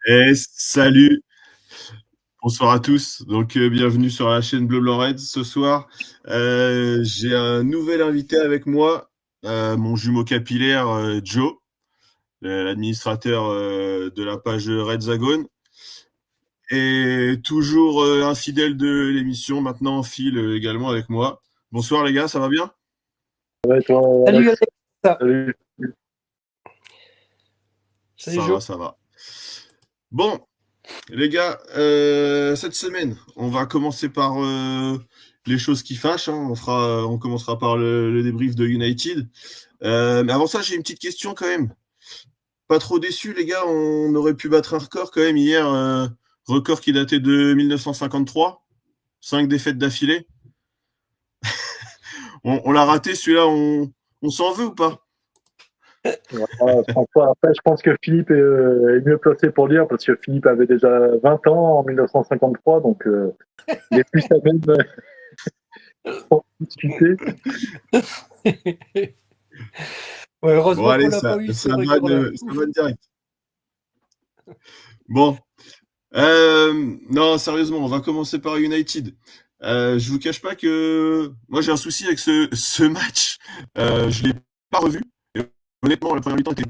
Et salut, bonsoir à tous. Donc, bienvenue sur la chaîne Bleu Blanc Red. Ce soir, j'ai un nouvel invité avec moi, mon jumeau capillaire, Joe, l'administrateur de la page Red Zagone. Et toujours un fidèle de l'émission, maintenant Phil également avec moi. Bonsoir les gars, ça va bien? Ouais, toi, Salut Alex. Alex. Salut. Salut Ça Jo. va, ça va. Bon, les gars, cette semaine, on va commencer par les choses qui fâchent, hein. On commencera par le débrief de United. Mais avant ça, j'ai une petite question quand même. Pas trop déçu, les gars. On aurait pu battre un record quand même hier, record qui datait de 1953. 5 défaites d'affilée. On l'a raté, celui-là. On s'en veut ou pas? Franchement, après, je pense que Philippe est mieux placé pour le dire parce que Philippe avait déjà 20 ans en 1953, donc il est plus à même pour discuter. Ouais, heureusement Bon, allez, qu'on n'a pas eu ce ça record-là. va direct. Bon. Non, sérieusement, on va commencer par United. Je vous cache pas que moi j'ai un souci avec ce match. Je l'ai pas revu. Et honnêtement, la première mi-temps était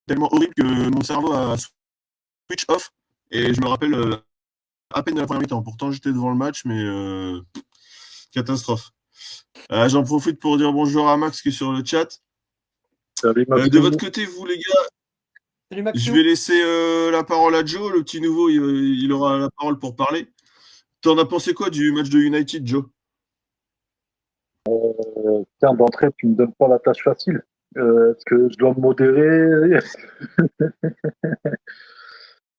tellement horrible que mon cerveau a switch off et je me rappelle à peine de la première mi-temps. Pourtant, j'étais devant le match, mais catastrophe. J'en profite pour dire bonjour à Max qui est sur le chat. Salut, De votre côté, vous les gars, Salut je Maxou. vais laisser la parole à Joe, le petit nouveau, il aura la parole pour parler. T'en as pensé quoi du match de United, Joe? Tiens, d'entrée, tu me donnes pas la tâche facile. Est-ce que je dois me modérer?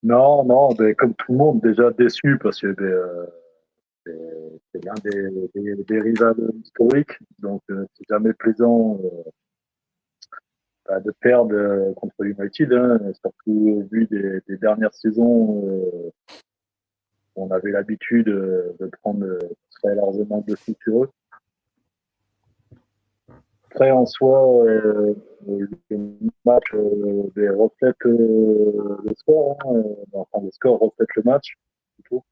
Non, non, ben, comme tout le monde, déjà déçu parce que c'est l'un des rivales historiques, donc c'est jamais plaisant de perdre contre United, hein, surtout au vu des dernières saisons. On avait l'habitude de prendre très largement dessus sur eux. Après, en soi, le match reflète le score. Hein, enfin, le score reflète le match, plutôt.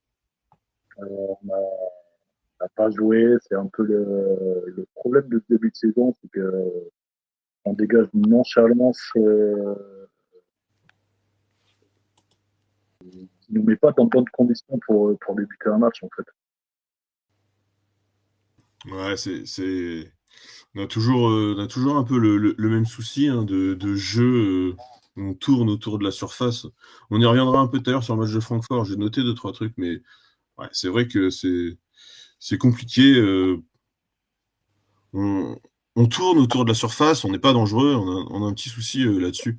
On n'a pas joué. C'est un peu le problème de ce début de saison, c'est qu'on dégage une nonchalance qui ne nous met pas dans de bonnes conditions pour débuter un match, en fait. Ouais, on a toujours un peu le même souci hein, de jeu. On tourne autour de la surface. On y reviendra un peu tout à l'heure sur le match de Francfort. J'ai noté 2-3 trucs, mais ouais, c'est vrai que c'est compliqué. On tourne autour de la surface, on n'est pas dangereux. On a un petit souci là-dessus.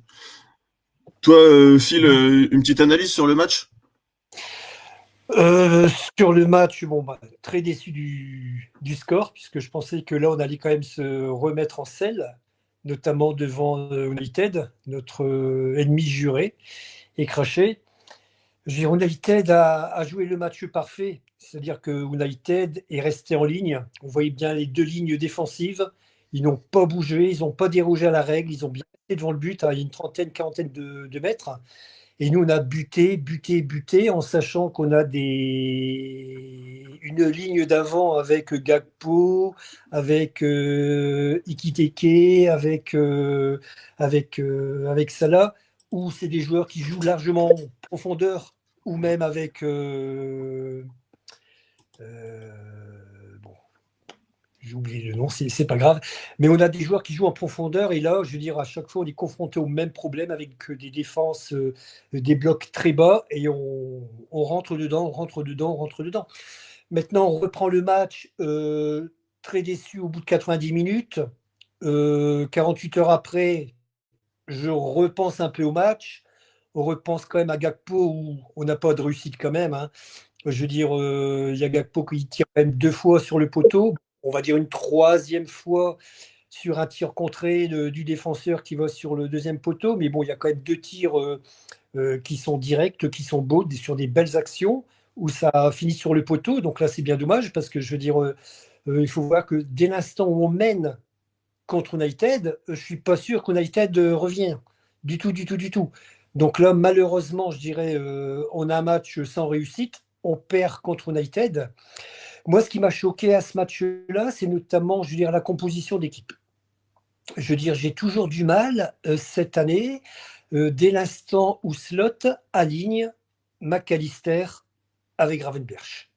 Toi, Phil, une petite analyse sur le match? Sur le match, très déçu du score, puisque je pensais que là, on allait quand même se remettre en selle, notamment devant United, notre ennemi juré et craché. United a joué le match parfait, c'est-à-dire que United est resté en ligne. On voyait bien les deux lignes défensives. Ils n'ont pas bougé, ils n'ont pas dérogé à la règle, ils ont bien été devant le but, à une trentaine, quarantaine de mètres. Et nous, on a buté, en sachant qu'on a une ligne d'avant avec Gakpo, avec Ikiteke, avec Salah, où c'est des joueurs qui jouent largement en profondeur, ou même avec bon, j'ai oublié le nom, c'est pas grave. Mais on a des joueurs qui jouent en profondeur et là, je veux dire, à chaque fois, on est confronté au même problème avec des défenses, des blocs très bas et on rentre dedans, on rentre dedans, on rentre dedans. Maintenant, on reprend le match, très déçu au bout de 90 minutes. 48 heures après, je repense un peu au match. On repense quand même à Gakpo où on n'a pas de réussite quand même, hein. Je veux dire, il y a Gakpo qui tire quand même 2 fois sur le poteau. On va dire une troisième fois sur un tir contré du défenseur qui va sur le deuxième poteau. Mais bon, il y a quand même 2 tirs qui sont directs, qui sont beaux, sur des belles actions où ça finit sur le poteau. Donc là, c'est bien dommage parce que je veux dire, il faut voir que dès l'instant où on mène contre United, je ne suis pas sûr qu'United revient. Du tout, du tout, du tout. Donc là, malheureusement, je dirais, on a un match sans réussite. On perd contre United. Moi, ce qui m'a choqué à ce match-là, c'est notamment, je veux dire, la composition d'équipe. Je veux dire, j'ai toujours du mal cette année, dès l'instant où Slot aligne McAllister avec Gravenberch.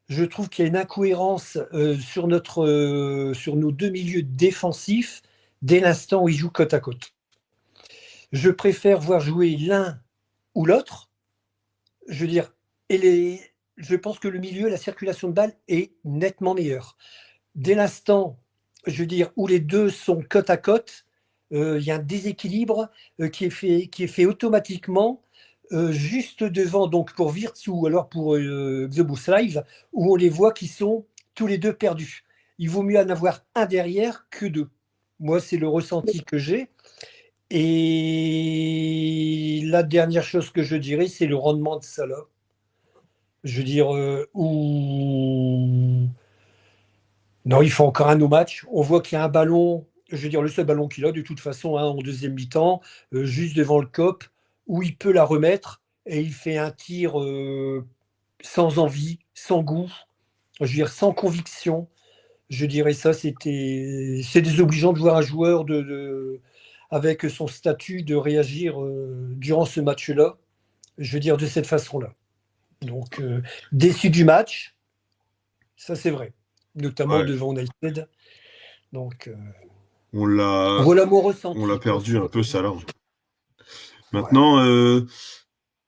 Je trouve qu'il y a une incohérence sur nos deux milieux défensifs dès l'instant où ils jouent côte à côte. Je préfère voir jouer l'un ou l'autre. Je veux dire, je pense que le milieu, la circulation de balle est nettement meilleure. Dès l'instant, je veux dire, où les deux sont côte à côte, il y a un déséquilibre qui est fait automatiquement juste devant, donc pour Virtue ou alors pour Live, où on les voit qui sont tous les deux perdus. Il vaut mieux en avoir un derrière que deux. Moi, c'est le ressenti que j'ai. Et la dernière chose que je dirais, c'est le rendement de Salah. Je veux dire, où non, il fait encore un no match. On voit qu'il y a un ballon, je veux dire, le seul ballon qu'il a de toute façon hein, en deuxième mi-temps, juste devant le COP, où il peut la remettre et il fait un tir sans envie, sans goût, je veux dire, sans conviction. Je dirais ça, c'est désobligeant de voir un joueur avec son statut de réagir durant ce match-là, je veux dire, de cette façon-là. Donc, déçu du match, ça c'est vrai, notamment Ouais. devant United. Donc, On l'a voilà mon on l'a ressenti. Quoi, perdu un peu, ça là. Ouais. Maintenant,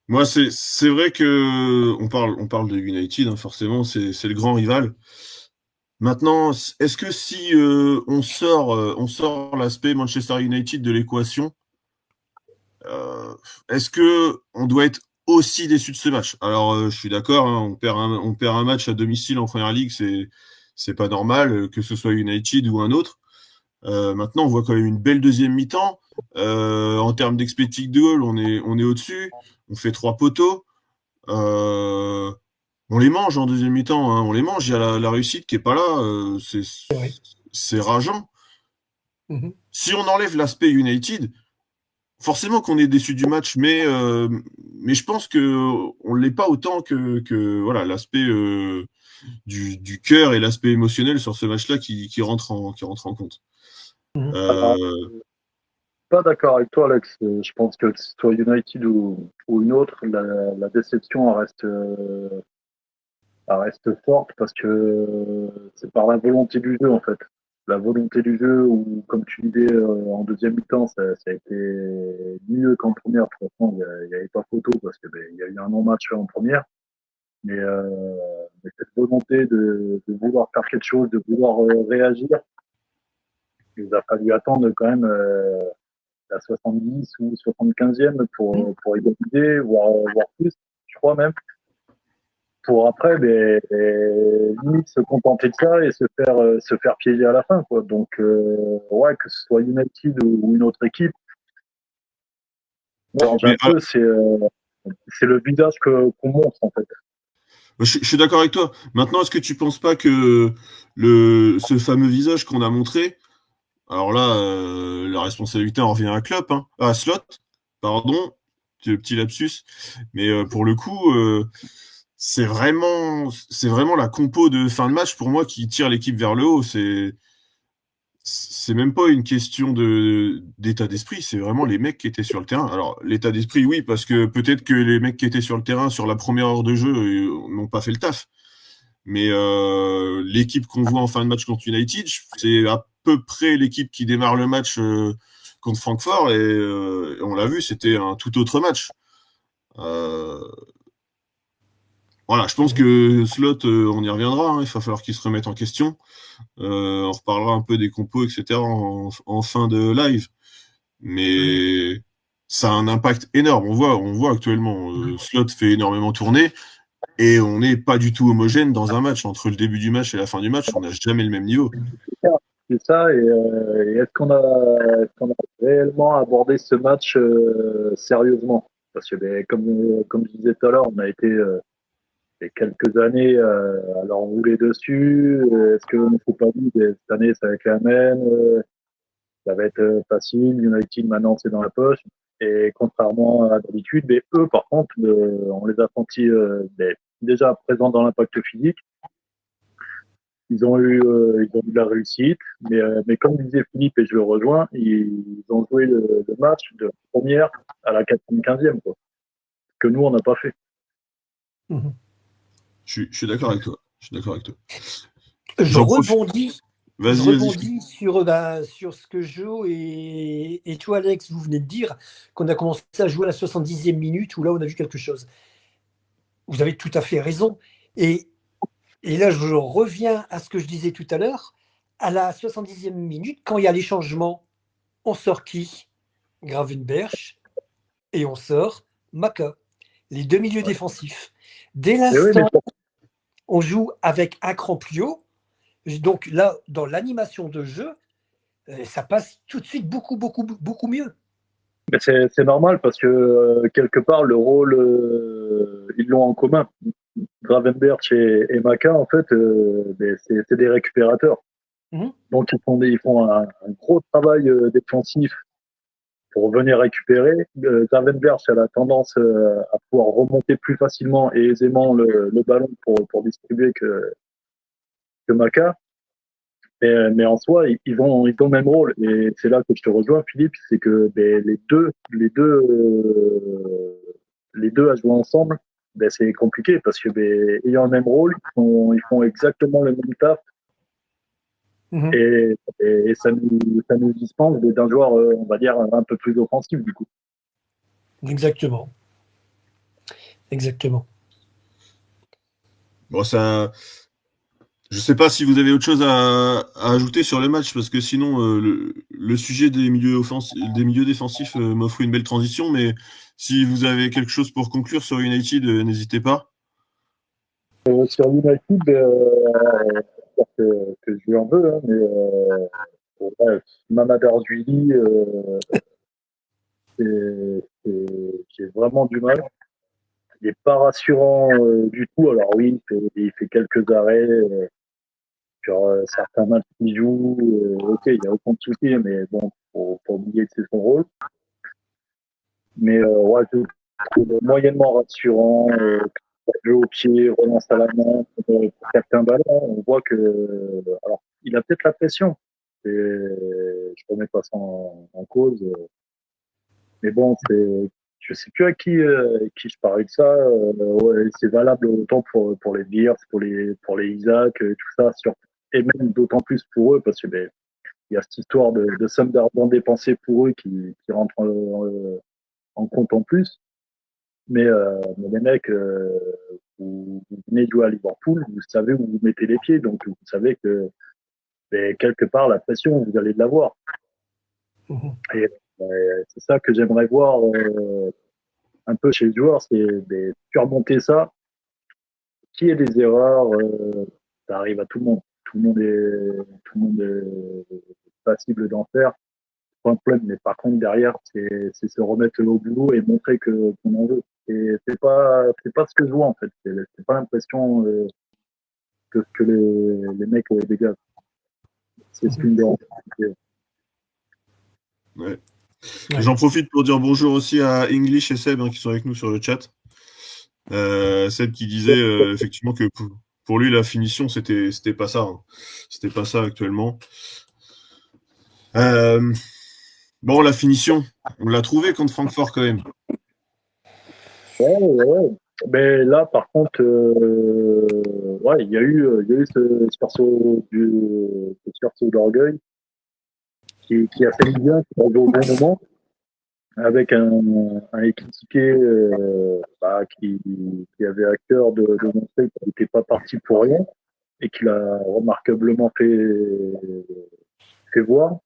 moi, c'est vrai que on parle de United, hein, forcément, c'est le grand rival. Maintenant, est-ce que si on sort l'aspect Manchester United de l'équation, euh, est-ce que on doit être aussi déçu de ce match? Alors, je suis d'accord, hein, on perd un match à domicile en première ligue, c'est pas normal, que ce soit United ou un autre. Maintenant, on voit quand même une belle deuxième mi-temps. En termes d'expected goal, on est au-dessus. On fait 3 poteaux. Euh, on les mange en deuxième mi-temps. Hein. On les mange. Il y a la réussite qui est pas là. C'est vrai. C'est rageant. Mhm. Si on enlève l'aspect United, forcément qu'on est déçu du match, mais je pense que on l'est pas autant que voilà l'aspect du cœur et l'aspect émotionnel sur ce match-là qui rentre en compte. Mhm. Alors, Euh, pas d'accord avec toi, Alex. Je pense que ce soit United ou une autre, la déception elle reste forte parce que c'est par la volonté du jeu, en fait. La volonté du jeu, ou comme tu disais en deuxième mi-temps, ça a été mieux qu'en première. De toute façon, il n'y avait pas photo parce que il y a eu un non-match en première. Mais cette volonté de vouloir faire quelque chose, de vouloir réagir, il nous a fallu attendre quand même la 70 ou 75e pour égaliser, voire plus, je crois même, pour après limite se contenter de ça et se faire piéger à la fin, quoi. Donc ouais, que ce soit United ou une autre équipe, change mais un peu, c'est le visage qu'on montre en fait. je suis d'accord avec toi. Maintenant, est-ce que tu penses pas que ce fameux visage qu'on a montré, alors là, la responsabilité en revient à Klopp, hein, à Slot, pardon, petit lapsus, mais pour le coup, c'est vraiment la compo de fin de match pour moi qui tire l'équipe vers le haut. C'est même pas une question d'état d'esprit, c'est vraiment les mecs qui étaient sur le terrain. Alors l'état d'esprit, oui, parce que peut-être que les mecs qui étaient sur le terrain sur la première heure de jeu n'ont pas fait le taf. Mais l'équipe qu'on voit en fin de match contre United, c'est à peu près l'équipe qui démarre le match contre Francfort et on l'a vu, c'était un tout autre match. Euh, voilà, je pense Mhm. que Slot, on y reviendra. Hein, il va falloir qu'il se remette en question. On reparlera un peu des compos, etc. en fin de live. Oui. Mais ça a un impact énorme. On voit actuellement, Slot fait énormément tourner. Et on n'est pas du tout homogène dans un match. Entre le début du match et la fin du match, on n'a jamais le même niveau. C'est ça, et est-ce qu'on a réellement abordé ce match sérieusement? Parce que comme je disais tout à l'heure, on a été quelques années à leur rouler dessus. Est-ce qu'on ne faut pas dire que cette année ça va être la même? ça va être facile. United, maintenant, c'est dans la poche. Et contrairement à d'habitude, mais eux, par contre, on les a sentis déjà présents dans l'impact physique. Ils ont eu de la réussite, mais comme disait Philippe, et je le rejoins, ils ont joué le match de la première à la 95e, quoi, que nous, on n'a pas fait. Mhm. Je suis d'accord avec toi. Je suis d'accord avec toi. Je J'en profite. rebondis, je Vas-y, Philippe. rebondis sur ce que Joe et toi, Alex, vous venez de dire, qu'on a commencé à jouer à la 70e minute, où là, on a vu quelque chose. Vous avez tout à fait raison. Et là, je reviens à ce que je disais tout à l'heure. À la 70e minute, quand il y a les changements, on sort qui? Gravenberch et on sort Maka, les deux milieux défensifs. Dès Mais oui, mais l'instant, on joue avec un cran plus haut. Donc là, dans l'animation de jeu, ça passe tout de suite beaucoup, beaucoup, beaucoup mieux. c'est normal parce que quelque part, le rôle, ils l'ont en commun. Gravenberch et Maka, en fait, c'est des récupérateurs. Mhm. Donc, ils font un gros travail défensif pour venir récupérer. Gravenberch a la tendance à pouvoir remonter plus facilement et aisément le ballon pour distribuer que Maka. Mais en soi, ils ont le même rôle. Et c'est là que je te rejoins, Philippe, c'est que les deux à jouer ensemble, c'est compliqué parce que ayant le même rôle, ils font exactement le même taf Mhm. et ça nous dispense d'un joueur, on va dire, un peu plus offensif du coup. Exactement. Exactement. Bon, ça. Je sais pas si vous avez autre chose à ajouter sur le match, parce que sinon, le sujet des milieux défensifs m'offre une belle transition, mais si vous avez quelque chose pour conclure sur United, n'hésitez pas. Sur United, que je lui en veux, hein, mais ouais, Mamadou j'ai vraiment du mal. Il n'est pas rassurant du tout. Alors oui, il fait quelques arrêts sur certains matchs qu'il joue. Ok, il n'y a aucun souci, mais bon, faut oublier que c'est son rôle. Mais ouais, je trouve moyennement rassurant. Jeu au pied, relance à la main pour certains ballons. On voit que, alors, il a peut-être la pression. Et je remets pas ça en cause. Mais bon, je sais plus à qui je parlais de ça. Ouais, c'est valable autant pour les Bears, pour les Isaac, tout ça, et même d'autant plus pour eux, parce que il y a cette histoire de somme d'argent dépensée pour eux qui rentre en compte en plus. Mais les mecs, vous venez jouer à Liverpool, vous savez où vous mettez les pieds, donc vous savez que quelque part la pression, vous allez l'avoir. Mhm. Et c'est ça que j'aimerais voir un peu chez les joueurs, c'est surmonter ça, qu'il y ait des erreurs, ça arrive à tout le monde. Tout le monde est passible d'en faire. Pas un problème, mais par contre derrière, c'est se remettre au boulot et montrer qu'on en veut. Et c'est pas ce que je vois en fait. C'est pas l'impression que les mecs dégagent. C'est ce qui me dérange. Ouais. Ouais. J'en profite pour dire bonjour aussi à English et Seb, hein, qui sont avec nous sur le chat. Seb qui disait effectivement que pour lui la finition c'était pas ça, hein. C'était pas ça actuellement. Euh, bon, la finition, on l'a trouvé contre Francfort quand même. Ouais, ouais. Mais là, par contre, ouais, il y a eu ce sursaut d'orgueil qui a fait du bien, qui est arrivé au bon moment, avec un équipier qui avait à cœur de montrer qu'il n'était pas parti pour rien et qu'il a remarquablement fait voir.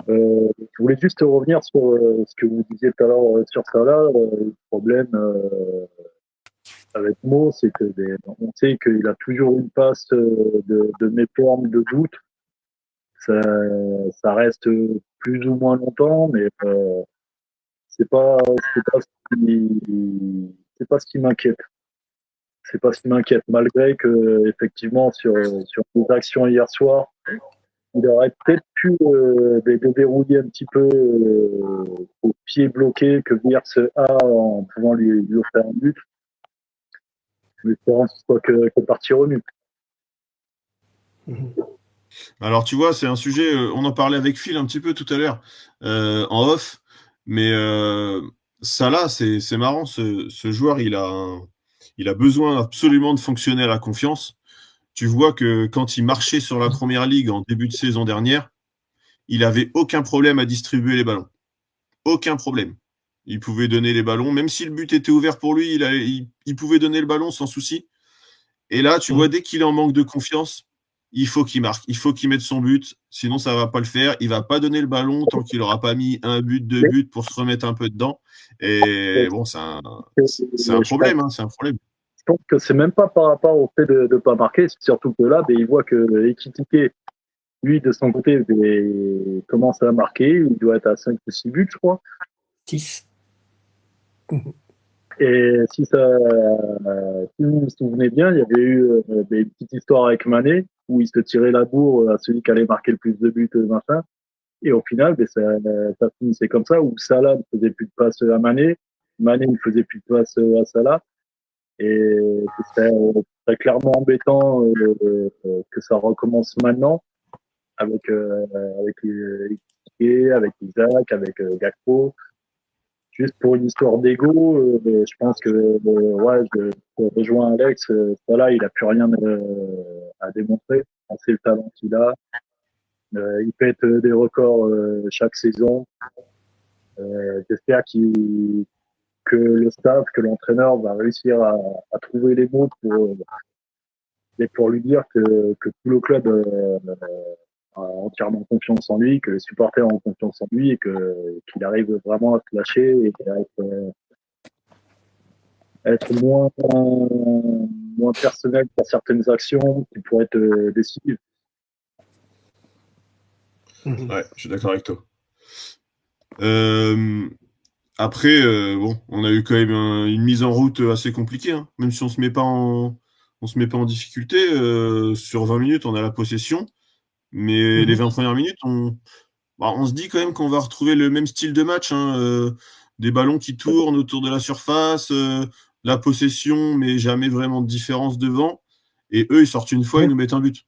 Je voulais juste revenir sur ce que vous disiez tout à l'heure sur ça là. Le problème avec Mo, c'est que on sait qu'il a toujours une passe de méforme, de doute. Ça, ça reste plus ou moins longtemps, mais c'est pas c'est pas ce qui m'inquiète. C'est pas ce qui m'inquiète, malgré que effectivement sur les actions hier soir, il aurait peut-être pu de dérouiller un petit peu au pied bloqué que Wirtz a en pouvant lui offrir un but, en espérant que ce soit que partie remise. Alors, tu vois, c'est un sujet, on en parlait avec Phil un petit peu tout à l'heure, en off, mais Salah, c'est marrant, ce joueur, il a besoin absolument de fonctionner à la confiance. Tu vois que quand il marchait sur la première ligue en début de saison dernière, il avait aucun problème à distribuer les ballons. Aucun problème. Il pouvait donner les ballons, même si le but était ouvert pour lui, il pouvait donner le ballon sans souci. Et là, tu vois, dès qu'il est en manque de confiance, il faut qu'il marque, il faut qu'il mette son but, sinon ça va pas le faire. Il va pas donner le ballon tant qu'il aura pas mis un but, deux buts pour se remettre un peu dedans. Et bon, c'est un problème, hein, c'est un problème. Je pense que c'est même pas par rapport au fait de ne pas marquer, c'est surtout que là, il voit que Ekitike, lui, de son côté, commence à marquer. Il doit être à 5 ou 6 buts, je crois. 6. Et si vous vous souvenez bien, il y avait eu des petites histoires avec Mané où il se tirait la bourre à celui qui allait marquer le plus de buts, machin. Et au final, ça finissait comme ça, où Salah ne faisait plus de passes à Mané, Mané ne faisait plus de passes à Salah. Et c'est clairement embêtant que ça recommence maintenant avec avec Isaac, avec Gakpo. Juste pour une histoire d'ego, je pense que je rejoins Alex. Voilà, il a plus rien à démontrer. On sait le talent qu'il a. Il pète des records chaque saison. J'espère que le staff, que l'entraîneur va réussir à trouver les mots pour lui dire que tout le club a entièrement confiance en lui, que les supporters ont confiance en lui et qu'il arrive vraiment à se lâcher et à être moins personnel pour certaines actions qui pourraient être décisives. Ouais, je suis d'accord avec toi. Après, bon, on a eu quand même une mise en route assez compliquée, hein. Même si on se met pas en difficulté, sur 20 minutes, on a la possession, mais les 20 premières minutes, on se dit quand même qu'on va retrouver le même style de match, hein, des ballons qui tournent autour de la surface, la possession, mais jamais vraiment de différence devant. Et eux, ils sortent une fois, ils nous mettent un but.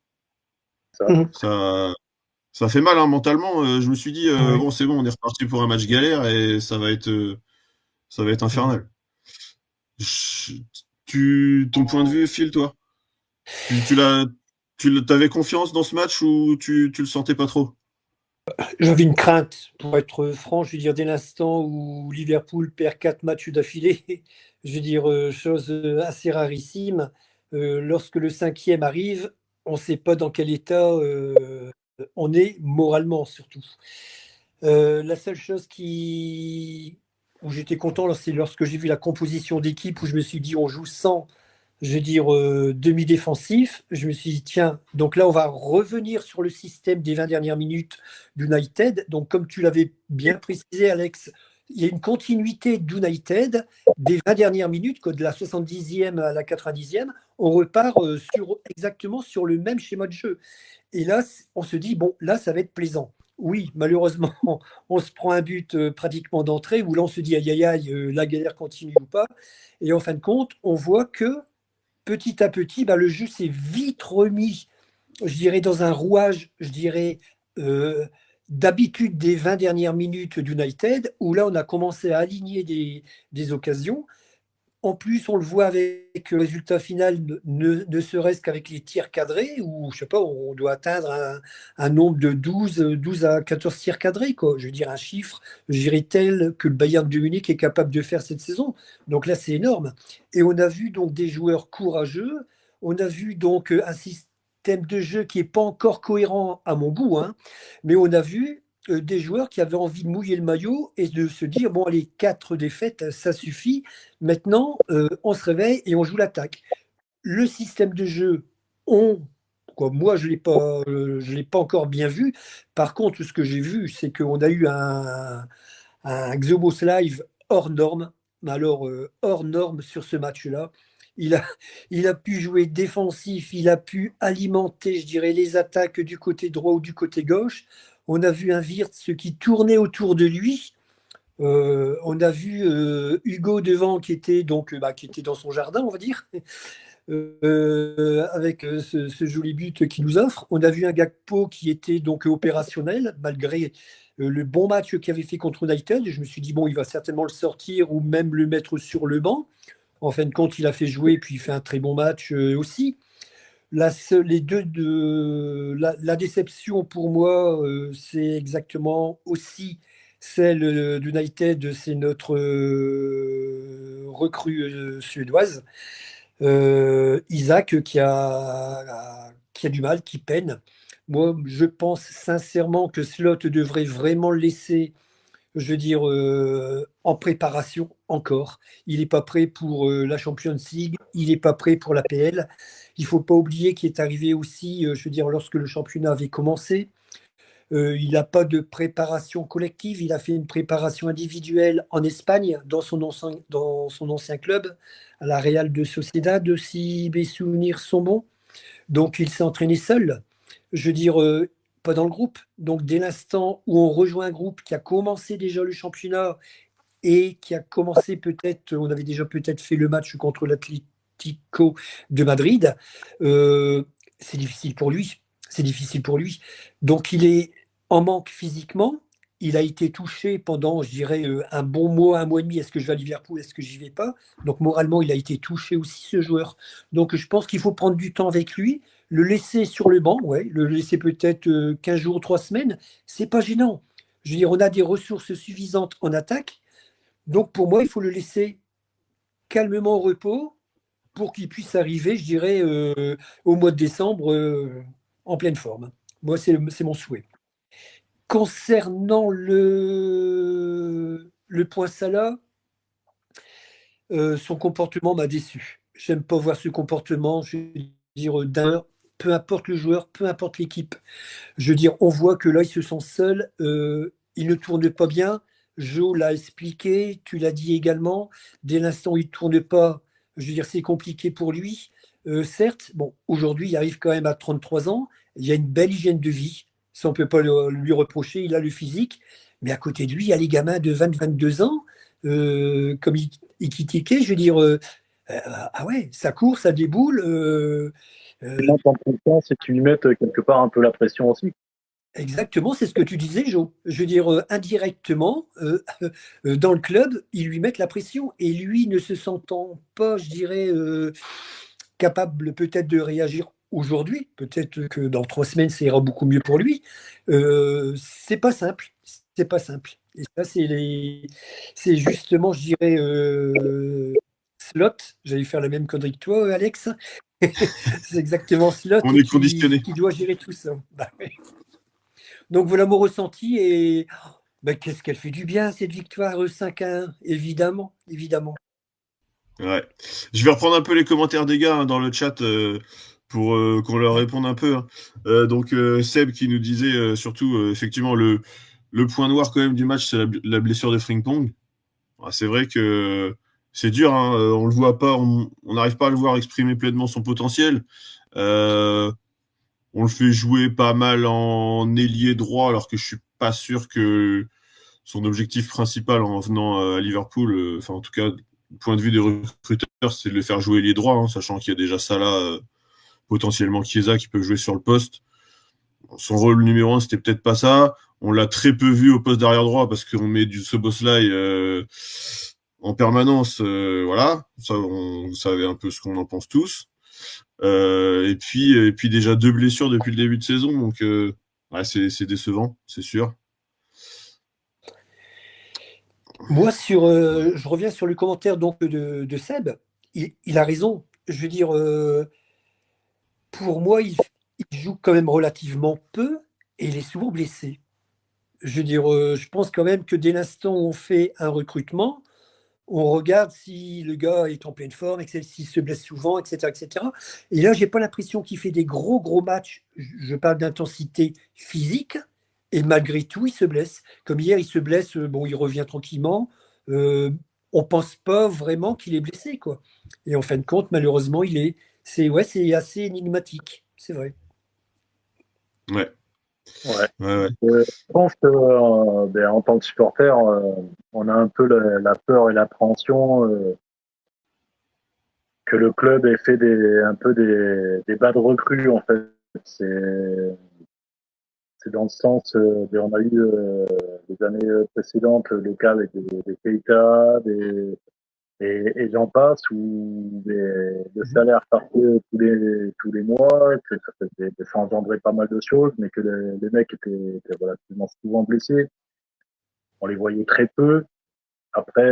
Ça fait mal, hein, mentalement. Je me suis dit, bon, c'est bon, on est reparti pour un match galère et ça va être infernal. Ton point de vue, Phil, toi, t'avais confiance dans ce match ou tu le sentais pas trop? J'avais une crainte, pour être franc, je veux dire, dès l'instant où Liverpool perd 4 matchs d'affilée, je veux dire, chose assez rarissime, lorsque le 5e arrive, on ne sait pas dans quel état on est moralement surtout. La seule chose où j'étais content, c'est lorsque j'ai vu la composition d'équipe, où je me suis dit on joue sans, je veux dire, demi-défensif. Je me suis dit, tiens, donc là, on va revenir sur le système des 20 dernières minutes d'United. Donc, comme tu l'avais bien précisé, Alex, il y a une continuité d'United des 20 dernières minutes, que de la 70e à la 90e, on repart exactement sur le même schéma de jeu. Et là, on se dit, bon, là, ça va être plaisant. Oui, malheureusement, on se prend un but pratiquement d'entrée, où là, on se dit, aïe, aïe, aïe, la galère continue ou pas. Et en fin de compte, on voit que petit à petit, le jeu s'est vite remis, je dirais, dans un rouage, je dirais, d'habitude des 20 dernières minutes d'United, où là, on a commencé à aligner des occasions. En plus, on le voit avec le résultat final, ne serait-ce qu'avec les tirs cadrés, où, je sais pas, on doit atteindre un nombre de 12 à 14 tirs cadrés, quoi. Je veux dire, un chiffre, je dirais, tel que le Bayern de Munich est capable de faire cette saison. Donc là, c'est énorme. Et on a vu donc des joueurs courageux, on a vu donc un système de jeu qui n'est pas encore cohérent à mon goût, hein, mais on a vu des joueurs qui avaient envie de mouiller le maillot et de se dire, bon, allez, 4 défaites, ça suffit. Maintenant, on se réveille et on joue l'attaque. Le système de jeu, moi, je ne l'ai pas encore bien vu. Par contre, ce que j'ai vu, c'est qu'on a eu un Xobos Live hors norme, mais alors hors norme sur ce match-là. Il a, il a pu jouer défensif, il a pu alimenter, je dirais, les attaques du côté droit ou du côté gauche. On a vu un Wirtz qui tournait autour de lui. On a vu Hugo devant qui était dans son jardin, on va dire, avec ce joli but qu'il nous offre. On a vu un Gakpo qui était donc opérationnel malgré le bon match qu'il avait fait contre United. Je me suis dit bon, il va certainement le sortir ou même le mettre sur le banc. En fin de compte, il a fait jouer puis il fait un très bon match aussi. La déception pour moi, c'est exactement aussi celle d'United, c'est notre recrue suédoise, Isaac, qui a du mal, qui peine. Moi, je pense sincèrement que Slot devrait vraiment le laisser, je veux dire, en préparation encore. Il n'est pas prêt pour la Champions League, il n'est pas prêt pour la PL. Il ne faut pas oublier qu'il est arrivé aussi, je veux dire, lorsque le championnat avait commencé. Il n'a pas de préparation collective, il a fait une préparation individuelle en Espagne, dans son ancien club, à la Real de Sociedad, si mes souvenirs sont bons. Donc il s'est entraîné seul, je veux dire, pas dans le groupe. Donc dès l'instant où on rejoint un groupe qui a commencé déjà le championnat et qui a commencé peut-être, on avait déjà peut-être fait le match contre l'Atlético de Madrid, c'est difficile pour lui. C'est difficile pour lui. Donc il est en manque physiquement. Il a été touché pendant, je dirais, un bon mois, un mois et demi. Est-ce que je vais à Liverpool? Est-ce que j'y vais pas? Donc moralement, il a été touché aussi, ce joueur. Donc je pense qu'il faut prendre du temps avec lui, le laisser sur le banc, ouais, le laisser peut-être 15 jours, 3 semaines. C'est pas gênant. Je veux dire, on a des ressources suffisantes en attaque. Donc pour moi, il faut le laisser calmement au repos pour qu'il puisse arriver, je dirais, au mois de décembre en pleine forme. Moi, c'est mon souhait. Concernant le point Salah, son comportement m'a déçu. J'aime pas voir ce comportement, je veux dire, peu importe le joueur, peu importe l'équipe. Je veux dire, on voit que là, il se sent seul, il ne tourne pas bien. Joe l'a expliqué, tu l'as dit également. Dès l'instant où il ne tourne pas, je veux dire, c'est compliqué pour lui. Certes, bon, aujourd'hui, il arrive quand même à 33 ans. Il y a une belle hygiène de vie. Ça, on ne peut pas lui reprocher. Il a le physique. Mais à côté de lui, il y a les gamins de 20-22 ans, comme Ikitike, je veux dire, ah ouais, ça court, ça déboule. Tu montes en confiance et tu lui mets quelque part un peu la pression aussi. Exactement, c'est ce que tu disais, Jo. Je veux dire, indirectement, dans le club, ils lui mettent la pression. Et lui, ne se sentant pas, je dirais, capable peut-être de réagir aujourd'hui, peut-être que dans 3 semaines, ça ira beaucoup mieux pour lui. C'est pas simple. C'est pas simple. Et ça, c'est justement, je dirais, Slot. J'allais faire la même connerie que toi, Alex. C'est exactement Slot On est conditionné. qui doit gérer tout ça. Bah, ouais. Donc voilà mon ressenti et ben, qu'est-ce qu'elle fait du bien cette victoire 5-1, évidemment, évidemment. Ouais. Je vais reprendre un peu les commentaires des gars dans le chat pour qu'on leur réponde un peu. Donc Seb qui nous disait surtout effectivement le point noir quand même du match, c'est la blessure de Frimpong. C'est vrai que c'est dur, hein, on le voit pas, on n'arrive pas à le voir exprimer pleinement son potentiel. On le fait jouer pas mal en ailier droit, alors que je suis pas sûr que son objectif principal en venant à Liverpool, enfin en tout cas du point de vue des recruteurs, c'est de le faire jouer ailier droit, hein, sachant qu'il y a déjà Salah, potentiellement Chiesa qui peuvent jouer sur le poste. Son rôle numéro 1, c'était peut-être pas ça. On l'a très peu vu au poste d'arrière droit parce qu'on met du Szoboszlai en permanence. Voilà, ça, vous savez un peu ce qu'on en pense tous. Et puis déjà 2 blessures depuis le début de saison, donc ouais, c'est décevant, c'est sûr. Moi, je reviens sur le commentaire donc de Seb. Il a raison. Je veux dire, pour moi, il joue quand même relativement peu et il est souvent blessé. Je veux dire, je pense quand même que dès l'instant où on fait un recrutement, on regarde si le gars est en pleine forme, s'il se blesse souvent, etc., etc. Et là, j'ai pas l'impression qu'il fait des gros matchs. Je parle d'intensité physique. Et malgré tout, il se blesse. Comme hier, il se blesse. Bon, il revient tranquillement. on pense pas vraiment qu'il est blessé, quoi. Et en fin de compte, malheureusement, c'est assez énigmatique, c'est vrai. Ouais, Ouais. ouais, ouais. Je pense que, en tant que supporter, on a un peu la peur et l'appréhension que le club ait fait un peu des bas de recrues, en fait. C'est, c'est dans le sens, on a eu les années précédentes le cas avec des Keita, et j'en passe, où le salaire partait tous les mois, que ça engendrait pas mal de choses, mais que les mecs étaient relativement souvent blessés. On les voyait très peu. Après,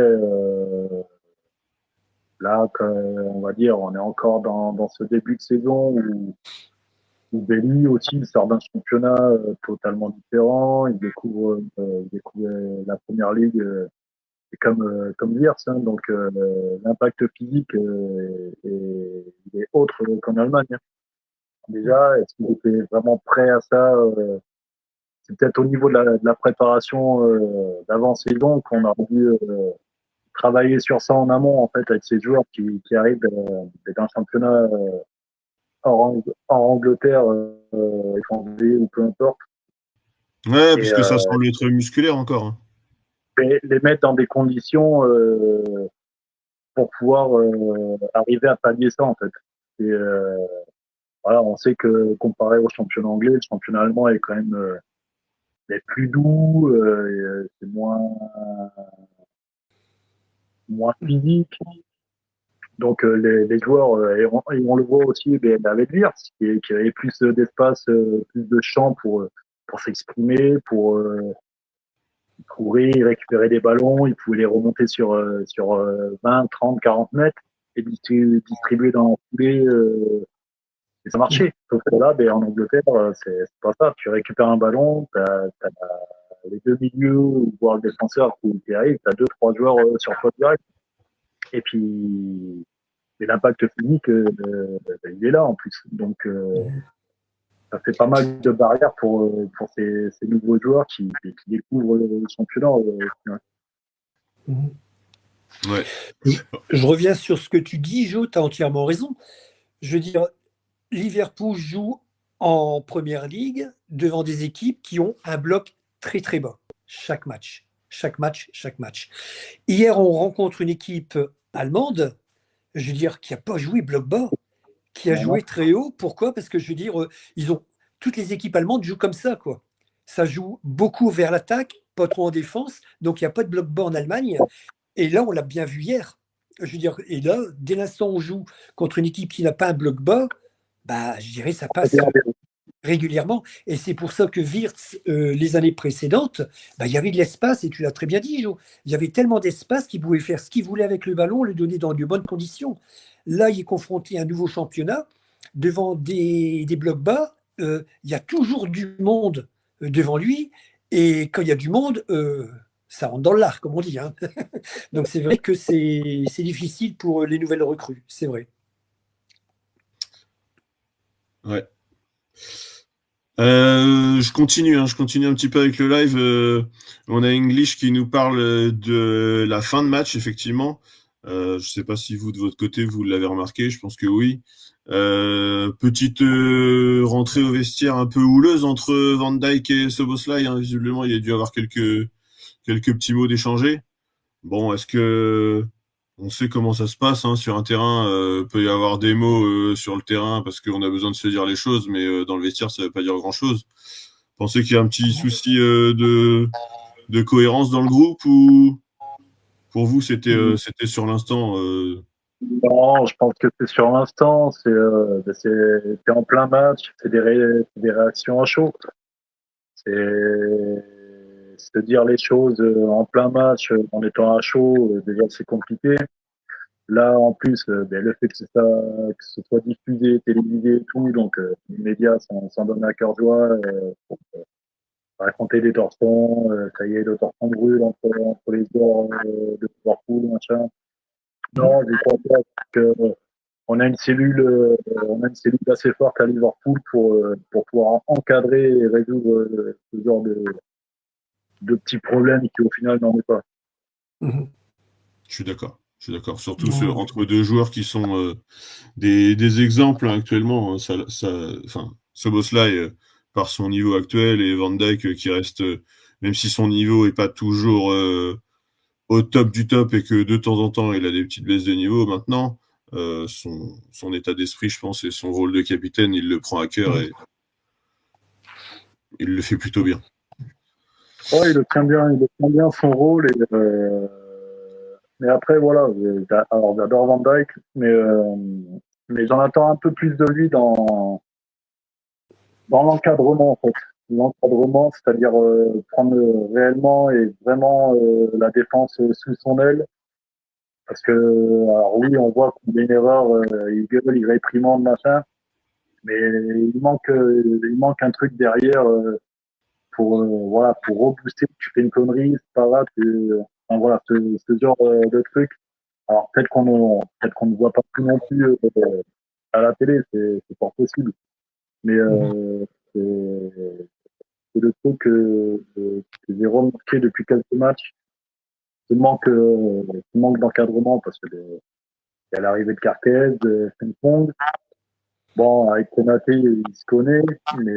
là, on va dire, on est encore dans ce début de saison où Belly aussi il sort d'un championnat totalement différent. Il découvre la première ligue. C'est comme Liers, hein, donc l'impact physique il est autre qu'en Allemagne, hein. Déjà, est-ce qu'il était vraiment prêt à ça c'est peut-être au niveau de la préparation d'avant-saison qu'on a dû travailler sur ça en amont, en fait, avec ces joueurs qui arrivent d'un championnat hors Angleterre, étranger ou peu importe, Ouais, et parce que ça semble être musculaire encore, hein. les mettre dans des conditions pour pouvoir arriver à pallier ça, en fait. Et voilà, on sait que comparé au championnat anglais, le championnat allemand est quand même est plus doux, c'est moins physique. Donc les joueurs, et on le voit aussi avec Wirtz, qui avait plus d'espace, plus de champ pour s'exprimer, pour courir, récupérer des ballons. Il pouvait les remonter sur 20, 30, 40 mètres et distribuer dans la foulée. Et ça marchait. Sauf que là, en Angleterre, c'est pas ça. Tu récupères un ballon, t'as les deux milieux, voire le défenseur qui arrive, t'as deux, trois joueurs sur toi direct. Et puis, l'impact physique, il est là en plus. Donc, ça fait pas mal de barrières pour ces nouveaux joueurs qui découvrent le championnat. Ouais. Je reviens sur ce que tu dis, Jo, tu as entièrement raison. Je veux dire, Liverpool joue en première ligue devant des équipes qui ont un bloc très très bas. Chaque match. Chaque match, chaque match. Hier, on rencontre une équipe allemande, je veux dire, qui n'a pas joué bloc bas, qui a Non, non. joué très haut. Pourquoi? Parce que je veux dire, toutes les équipes allemandes jouent comme ça, quoi. Ça joue beaucoup vers l'attaque, pas trop en défense. Donc, il n'y a pas de bloc bas en Allemagne. Et là, on l'a bien vu hier. Je veux dire, et là, dès l'instant où on joue contre une équipe qui n'a pas un bloc bas, bah, je dirais ça passe régulièrement. Et c'est pour ça que Wirtz, les années précédentes, bah, il y avait de l'espace, et tu l'as très bien dit, Jo. Il y avait tellement d'espace qu'il pouvait faire ce qu'il voulait avec le ballon, le donner dans de bonnes conditions. Là, il est confronté à un nouveau championnat, devant des blocs bas. Il y a toujours du monde devant lui. Et quand il y a du monde, ça rentre dans l'art, comme on dit, hein. Donc c'est vrai que c'est difficile pour les nouvelles recrues, c'est vrai. Ouais. Je continue, hein, je continue un petit peu avec le live. On a English qui nous parle de la fin de match, effectivement. Je sais pas si vous, de votre côté, vous l'avez remarqué, je pense que oui. Petite rentrée au vestiaire un peu houleuse entre Van Dijk et Szoboszlai, hein. Visiblement, il y a dû avoir quelques petits mots d'échangés. Bon, est-ce que on sait comment ça se passe, hein, sur un terrain, peut y avoir des mots sur le terrain parce qu'on a besoin de se dire les choses, mais dans le vestiaire, ça veut pas dire grand-chose. Pensez qu'il y a un petit souci de cohérence dans le groupe ou pour vous c'était sur l'instant Non, je pense que c'est sur l'instant, c'est en plein match, c'est des réactions à chaud. C'est se dire les choses en plein match, en étant à chaud, déjà c'est compliqué. Là, en plus, le fait que ce soit diffusé, télévisé et tout, donc les médias s'en donnent à cœur joie pour raconter des tortons. Ça y est, le torton brûle entre les joueurs de Liverpool, machin. Non, je crois pas que on a une cellule, assez forte à Liverpool pour pouvoir encadrer et résoudre ce genre de petits problèmes qui au final n'en est pas. Mhm. Je suis d'accord. Je suis d'accord. Surtout Ouais. entre deux joueurs qui sont des exemples hein, actuellement. Hein, enfin, Szoboszlai, par son niveau actuel, et Van Dijk qui reste, même si son niveau est pas toujours au top du top et que de temps en temps il a des petites baisses de niveau maintenant, son état d'esprit, je pense, et son rôle de capitaine, il le prend à cœur et il le fait plutôt bien. Ouais, il le tient bien son rôle. Mais après, voilà. Alors, j'adore Van Dijk, mais j'en attends un peu plus de lui dans l'encadrement, en fait. L'encadrement, c'est-à-dire prendre réellement et vraiment la défense sous son aile. Parce que, alors oui, on voit qu'il y a une erreur, il gueule, il réprimande, machin, mais il manque un truc derrière voilà, pour rebooster. Tu fais une connerie, c'est pas grave, enfin, voilà, ce genre de truc. Alors peut-être qu'on ne voit pas plus non plus à la télé, c'est pas possible. Mais c'est c'est le truc que j'ai remarqué depuis quelques matchs, ce manque d'encadrement parce que il y a l'arrivée de Carquez, de Frimpong. Bon, avec Konaté, il se connaît, mais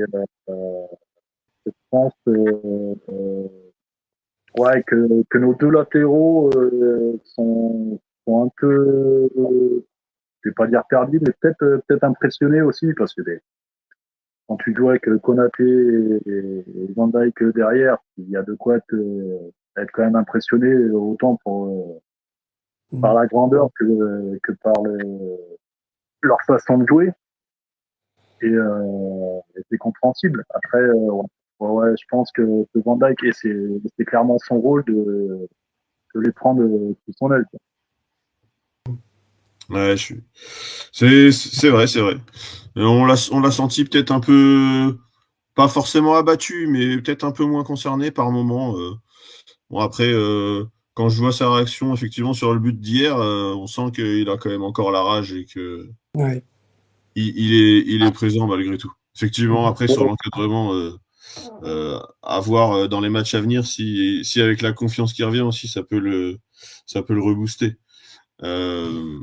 je pense ouais, que nos deux latéraux sont un peu, je vais pas dire perdus, mais peut-être impressionnés aussi parce que quand tu joues avec Konaté et Van Dijk derrière, il y a de quoi être quand même impressionné autant par la grandeur que par leur façon de jouer. Et c'est compréhensible. Après, ouais, je pense que Van Dijk, et c'est clairement son rôle de les prendre sous son aile. Quoi. Ouais, c'est vrai, c'est vrai. On l'a senti peut-être un peu, pas forcément abattu, mais peut-être un peu moins concerné par moment. Bon, après, quand je vois sa réaction effectivement sur le but d'hier, on sent qu'il a quand même encore la rage et que Ouais. il est présent malgré tout. Effectivement, après sur Ouais, l'encadrement, à voir dans les matchs à venir si avec la confiance qui revient aussi, ça peut le rebooster. Euh,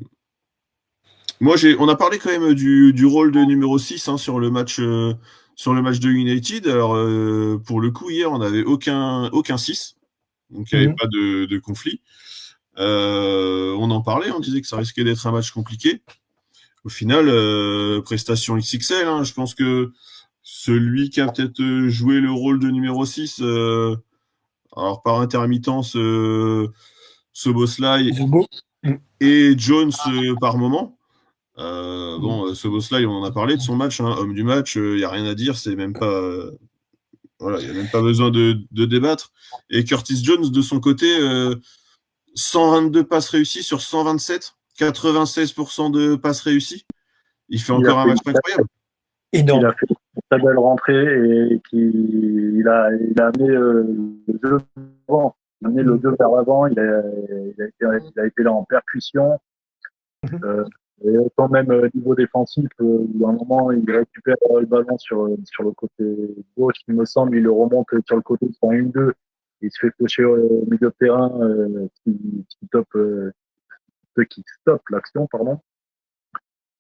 Moi, on a parlé quand même du rôle de numéro 6 hein, sur le match de United. Alors, pour le coup, hier, on n'avait aucun 6, donc il n'y avait Mhm. pas de conflit. On en parlait, on disait que ça risquait d'être un match compliqué. Au final, prestation XXL, hein, je pense que celui qui a peut-être joué le rôle de numéro 6, alors par intermittence, Szoboszlai Zobo. Mhm. et Jones par moment. Mhm. Bon, ce boss-là, on en a parlé de son match, hein, homme du match, il n'y a rien à dire, c'est même pas, voilà, il n'y a même pas besoin de débattre. Et Curtis Jones, de son côté, 122 passes réussies sur 127, 96% de passes réussies. Il fait il a encore un fait match incroyable. il a Énorme. fait une très belle rentrée et il a amené le jeu devant. Il a amené le Mhm. jeu vers l'avant. Il a été là en percussion. Mhm. Euh, et autant même niveau défensif, où à un moment il récupère le ballon sur le côté gauche, il me semble, il le remonte sur le côté sur 1-2. Il se fait toucher au milieu de terrain qui stoppe l'action, pardon.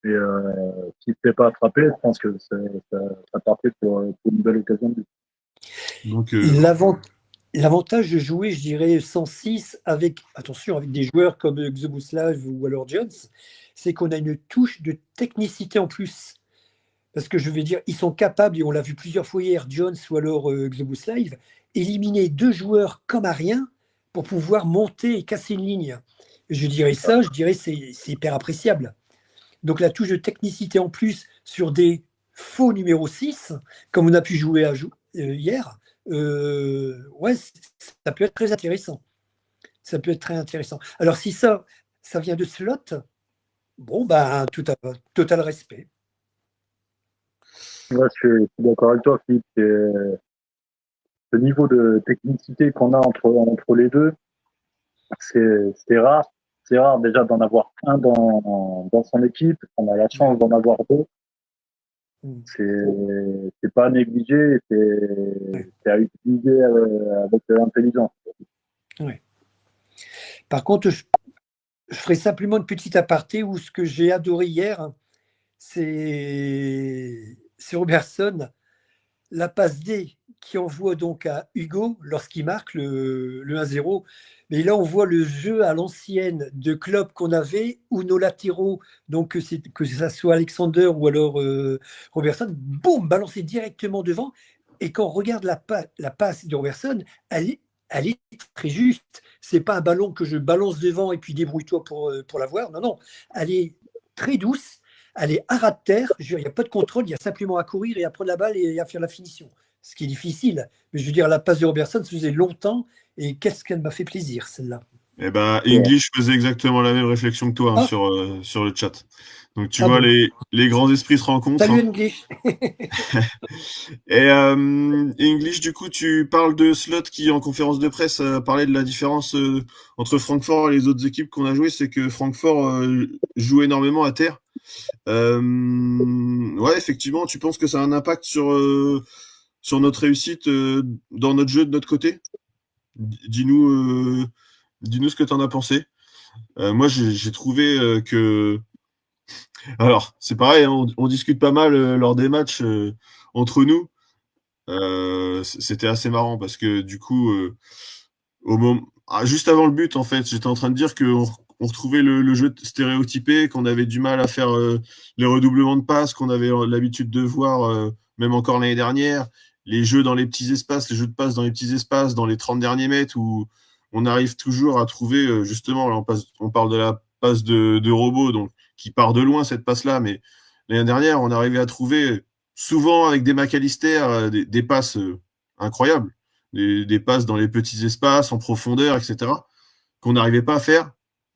Et s'il ne se fait pas attraper, je pense que ça partait pour une belle occasion de but. Donc, L'avant- L'avantage de jouer, je dirais, 106 avec, attention, avec des joueurs comme Xoboslav ou alors Jones, c'est qu'on a une touche de technicité en plus. Parce que je veux dire, ils sont capables, et on l'a vu plusieurs fois hier, Jones ou alors Xoboslav, éliminer deux joueurs comme à rien pour pouvoir monter et casser une ligne. Je dirais c'est hyper appréciable. Donc la touche de technicité en plus sur des faux numéro 6, comme on a pu jouer hier, ouais, ça peut être très intéressant. Ça peut être très intéressant. Alors si ça vient de slot, bon, ben, total respect. Ouais, je suis d'accord avec toi, Philippe. Ce niveau de technicité qu'on a entre les deux, c'est rare. C'est rare déjà d'en avoir un dans son équipe. On a la chance Ouais. d'en avoir deux. Mm. C'est pas à négliger, Ouais. c'est à utiliser avec intelligence. Ouais. Par contre, Je ferai simplement une petite aparté où ce que j'ai adoré hier, c'est Robertson, la passe D qui envoie donc à Hugo lorsqu'il marque le 1-0. Mais là, on voit le jeu à l'ancienne de club qu'on avait, où nos latéraux, donc que ça soit Alexander ou alors Robertson, boum, balancé directement devant. Et quand on regarde la passe de Robertson, elle est très juste. C'est pas un ballon que je balance devant et puis débrouille-toi pour l'avoir. Non, non. Elle est très douce. Elle est à ras de terre. Il n'y a pas de contrôle. Il y a simplement à courir et à prendre la balle et à faire la finition. Ce qui est difficile. Mais je veux dire, la passe de Robertson se faisait longtemps. Et qu'est-ce qu'elle m'a fait plaisir, celle-là. Eh ben, Ouais. English faisait exactement la même réflexion que toi Ah, sur le chat. Donc tu ah vois, bon. les grands esprits se rencontrent. Salut Hein. English. Et English, du coup, tu parles de Slot qui, en conférence de presse, parlait de la différence entre Francfort et les autres équipes qu'on a jouées, c'est que Francfort joue énormément à terre. Ouais, effectivement, tu penses que ça a un impact sur notre réussite dans notre jeu de notre côté? Dis-nous dis-nous ce que tu en as pensé. Moi, j'ai trouvé que... Alors, c'est pareil, hein, on discute pas mal lors des matchs entre nous. C'était assez marrant parce que du coup, juste avant le but, en fait, j'étais en train de dire qu'on on retrouvait le jeu stéréotypé, qu'on avait du mal à faire les redoublements de passes qu'on avait l'habitude de voir, même encore l'année dernière, les jeux dans les petits espaces, les jeux de passes dans les petits espaces, dans les 30 derniers mètres, où on arrive toujours à trouver, justement, là, on parle de la passe de robot, donc qui part de loin cette passe-là, mais l'année dernière, on arrivait à trouver souvent avec des McAllister des passes incroyables, des passes dans les petits espaces, en profondeur, etc., qu'on n'arrivait pas à faire.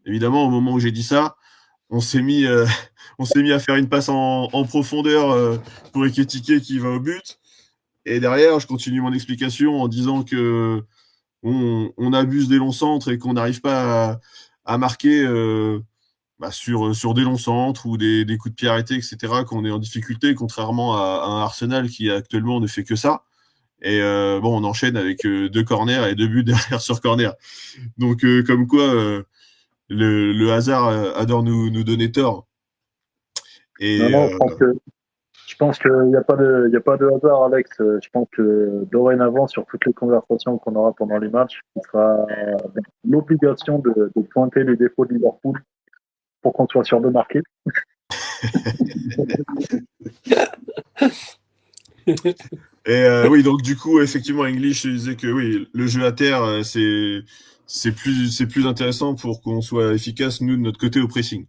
Évidemment, au moment où j'ai dit ça, on s'est mis, on s'est mis à faire une passe en profondeur pour Ekitike qui va au but. Et derrière, je continue mon explication en disant que on abuse des longs centres et qu'on n'arrive pas à marquer sur des longs centres ou des coups de pied arrêtés, etc., qu'on est en difficulté, contrairement à un Arsenal qui actuellement ne fait que ça. Et bon, on enchaîne avec 2 corners et 2 buts derrière sur corner. Donc, comme quoi, le hasard adore nous donner tort. Non, Et non, je pense qu'il n'y a pas il y a pas de hasard, Alex. Je pense que dorénavant, sur toutes les conversations qu'on aura pendant les matchs, il sera l'obligation de pointer les défauts de Liverpool pour qu'on soit sûr de marquer. oui, donc du coup, effectivement, English disait que oui, le jeu à terre, c'est plus intéressant pour qu'on soit efficace, nous, de notre côté, au pressing.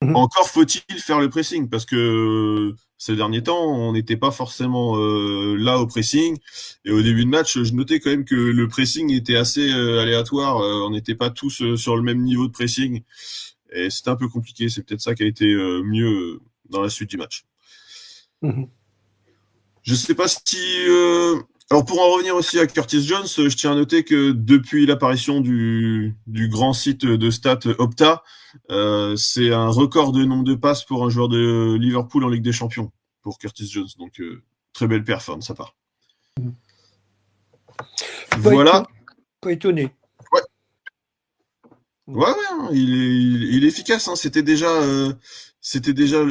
Encore faut-il faire le pressing, parce que ces derniers temps, on n'était pas forcément là au pressing. Et au début de match, je notais quand même que le pressing était assez aléatoire. On n'était pas tous sur le même niveau de pressing. Et c'était un peu compliqué. C'est peut-être ça qui a été mieux dans la suite du match. Je sais pas si... Alors pour en revenir aussi à Curtis Jones, je tiens à noter que depuis l'apparition du grand site de stats Opta, c'est un record de nombre de passes pour un joueur de Liverpool en Ligue des Champions, pour Curtis Jones. Donc très belle performance de sa part. Voilà. Pas étonné. Ouais. Ouais, hein, il est efficace. Hein. C'était déjà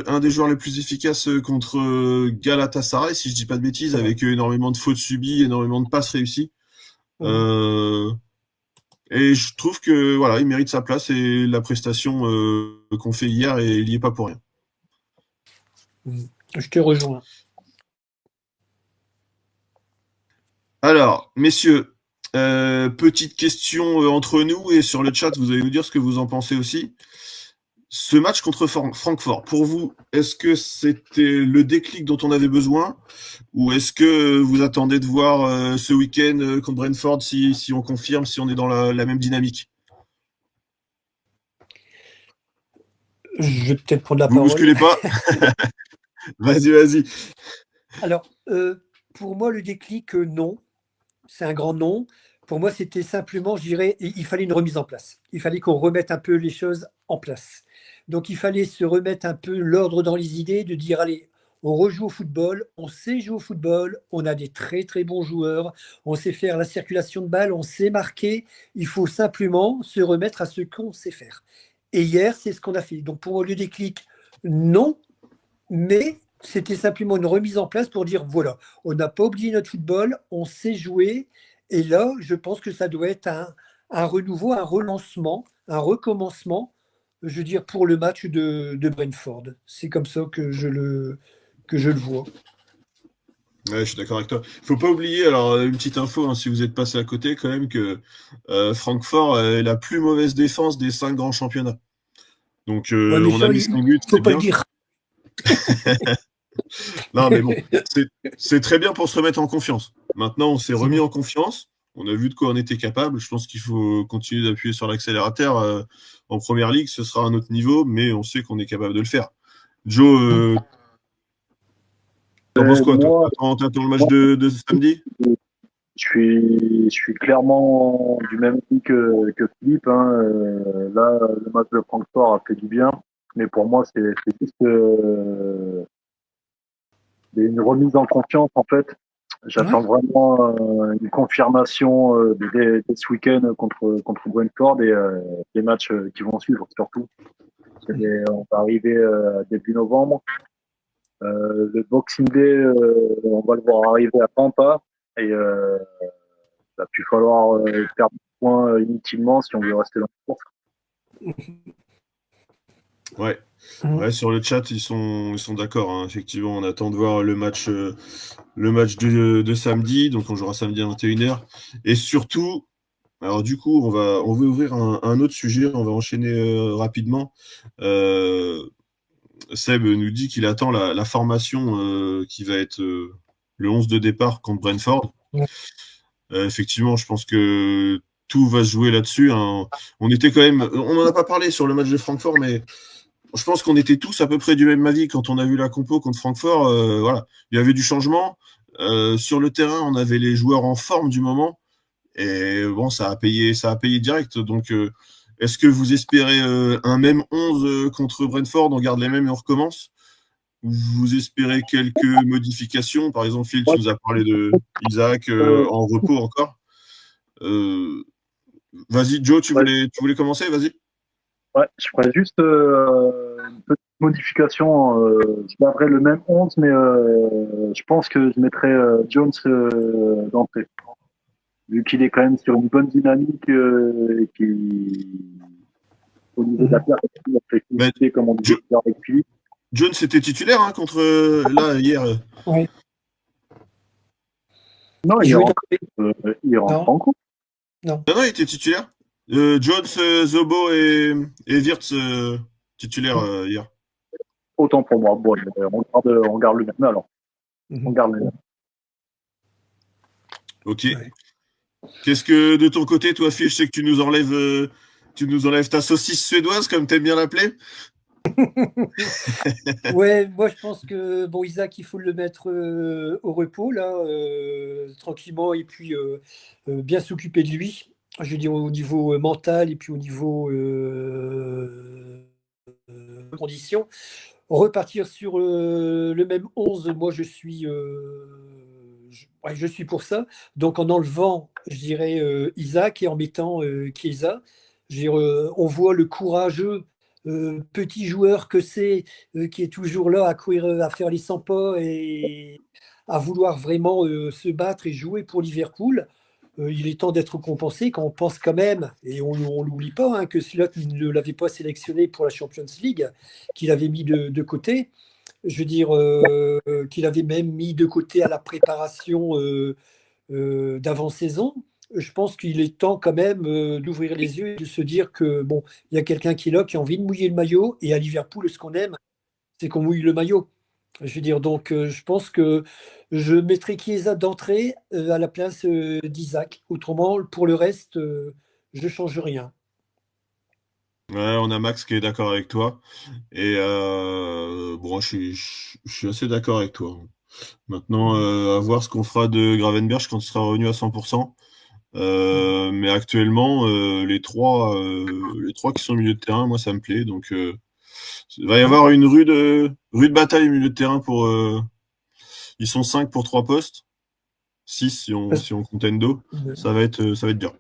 un des joueurs les plus efficaces contre Galatasaray, si je dis pas de bêtises, avec énormément de fautes subies, énormément de passes réussies. Et je trouve que voilà, il mérite sa place et la prestation qu'on fait hier, et il y est pas pour rien. Je te rejoins. Alors, messieurs, petite question entre nous et sur le chat, vous allez nous dire ce que vous en pensez aussi. Ce match contre Francfort, pour vous, est-ce que c'était le déclic dont on avait besoin, ou est-ce que vous attendez de voir ce week-end contre Brentford si on confirme, si on est dans la même dynamique? Je vais peut-être prendre la Vous parole. bousculez pas. Vas-y. Alors, pour moi, le déclic, non. C'est un grand non. Pour moi, c'était simplement, je dirais, il fallait une remise en place. Il fallait qu'on remette un peu les choses en place. Donc, il fallait se remettre un peu l'ordre dans les idées, de dire, allez, on rejoue au football, on sait jouer au football, on a des très très bons joueurs, on sait faire la circulation de balles, on sait marquer. Il faut simplement se remettre à ce qu'on sait faire. Et hier, c'est ce qu'on a fait. Donc pour moi, le déclic, non, mais c'était simplement une remise en place pour dire, voilà, on n'a pas oublié notre football, on sait jouer. Et là, je pense que ça doit être un renouveau, un relancement, un recommencement, je veux dire, pour le match de Brentford. C'est comme ça que je le vois. Ouais, je suis d'accord avec toi. Il faut pas oublier, alors une petite info, hein, si vous êtes passé à côté, quand même, que Francfort est la plus mauvaise défense des 5 grands championnats. Donc Ouais, mais on a ça, mis il 5 buts, faut c'est pas le bien. dire. Non, mais bon, c'est très bien pour se remettre en confiance. Maintenant, on s'est remis en confiance. On a vu de quoi on était capable. Je pense qu'il faut continuer d'appuyer sur l'accélérateur en première ligue. Ce sera un autre niveau, mais on sait qu'on est capable de le faire. Joe, t'en penses quoi, toi? Moi, T'attends le match moi, de samedi? je suis clairement du même avis que Philippe. Hein. Là, le match de Francfort a fait du bien, mais pour moi, c'est juste une remise en confiance en fait. J'attends Ouais. vraiment une confirmation dès ce week-end contre Brentford et les matchs qui vont suivre surtout. On va arriver début novembre. Le Boxing Day, on va le voir arriver à Pampa et il va plus falloir perdre des points inutilement si on veut rester dans le course. Ouais. Mhm. Ouais, sur le chat, ils sont d'accord, hein. Effectivement, on attend de voir le match de samedi. Donc, on jouera samedi à 21h. Et surtout, alors du coup, on va ouvrir un autre sujet. On va enchaîner rapidement. Euh, Seb nous dit qu'il attend la formation qui va être le 11 de départ contre Brentford. Ouais. Effectivement, je pense que tout va se jouer là-dessus, hein. On était quand même, on n'en a pas parlé sur le match de Francfort, mais je pense qu'on était tous à peu près du même avis quand on a vu la compo contre Francfort. Voilà, il y avait du changement. Sur le terrain, on avait les joueurs en forme du moment. Et bon, ça a payé direct. Donc, est-ce que vous espérez un même 11 contre Brentford, on garde les mêmes et on recommence? Ou vous espérez quelques modifications? Par exemple, Phil, tu Moi, nous as parlé de Isaac en repos encore. Euh, Vas-y, Joe, tu voulais commencer? Vas-y. ouais, je ferais juste une petite modification. Je garderais le même 11, mais je pense que je mettrais Jones d'entrée. Vu qu'il est quand même sur une bonne dynamique et qui, au niveau de la Mhm. Ben, perfectibilité, comme on disait Jo- tout à l'heure avec Philippe. Jones était titulaire hein, contre là hier. Ouais. Non, Il jouait dans il rentre Non, en compte. non. Non, non, il était titulaire. Jones, Zobo et Wirtz titulaires hier. Autant pour moi. Bon, on garde le même alors. On Mhm. garde le même. Ok. Ouais. Qu'est-ce que de ton côté, toi, Phil, je sais que tu nous enlèves ta saucisse suédoise, comme t'aimes bien l'appeler. Ouais, moi je pense que bon, Isaac, il faut le mettre au repos là, tranquillement, et puis bien s'occuper de lui. Je veux dire au niveau mental et puis au niveau conditions. Repartir sur le même 11, moi ouais, je suis pour ça. Donc en enlevant, je dirais, Isaac et en mettant Chiesa, je veux dire, on voit le courageux petit joueur que c'est, qui est toujours là à courir, à faire les 100 pas et à vouloir vraiment se battre et jouer pour Liverpool. Il est temps d'être compensé quand on pense quand même, et on ne l'oublie pas, hein, que Slot ne l'avait pas sélectionné pour la Champions League, qu'il avait mis de côté. Je veux dire qu'il avait même mis de côté à la préparation d'avant-saison. Je pense qu'il est temps quand même d'ouvrir les yeux et de se dire que bon, il y a quelqu'un qui est là, qui a envie de mouiller le maillot, et à Liverpool, ce qu'on aime, c'est qu'on mouille le maillot. Je veux dire, donc je pense que je mettrai Chiesa d'entrée à la place d'Isaac. Autrement, pour le reste, je ne change rien. Ouais, on a Max qui est d'accord avec toi. Et bon, je suis assez d'accord avec toi. Maintenant, Mhm. à voir ce qu'on fera de Gravenberch quand il sera revenu à 100%. Mhm. Mais actuellement, les trois qui sont au milieu de terrain, moi, ça me plaît. Donc, il va y Ouais. avoir une rude bataille au milieu de terrain pour. Ils sont 5 pour 3 postes, 6 Parce- si on compte Endo. Ça va être dur.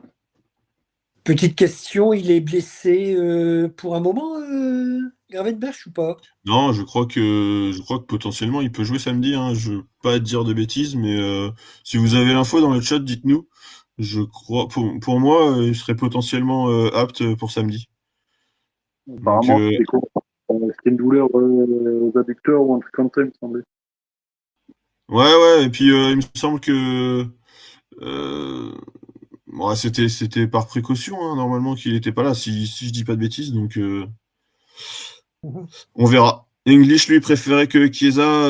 Petite question, il est blessé pour un moment, Gravenberch, ou pas? Non, je crois que potentiellement il peut jouer samedi, hein. Je veux pas dire de bêtises, mais si vous avez l'info dans le chat, dites-nous. Je crois, pour moi, il serait potentiellement apte pour samedi. Donc, Apparemment, c'était quoi? C'était une douleur aux adducteurs ou un truc comme ça, il me semblait. ouais, et puis il me semble que euh, ouais, c'était par précaution, hein, normalement qu'il était pas là, si je dis pas de bêtises, donc Mhm. on verra. English lui préférait que Chiesa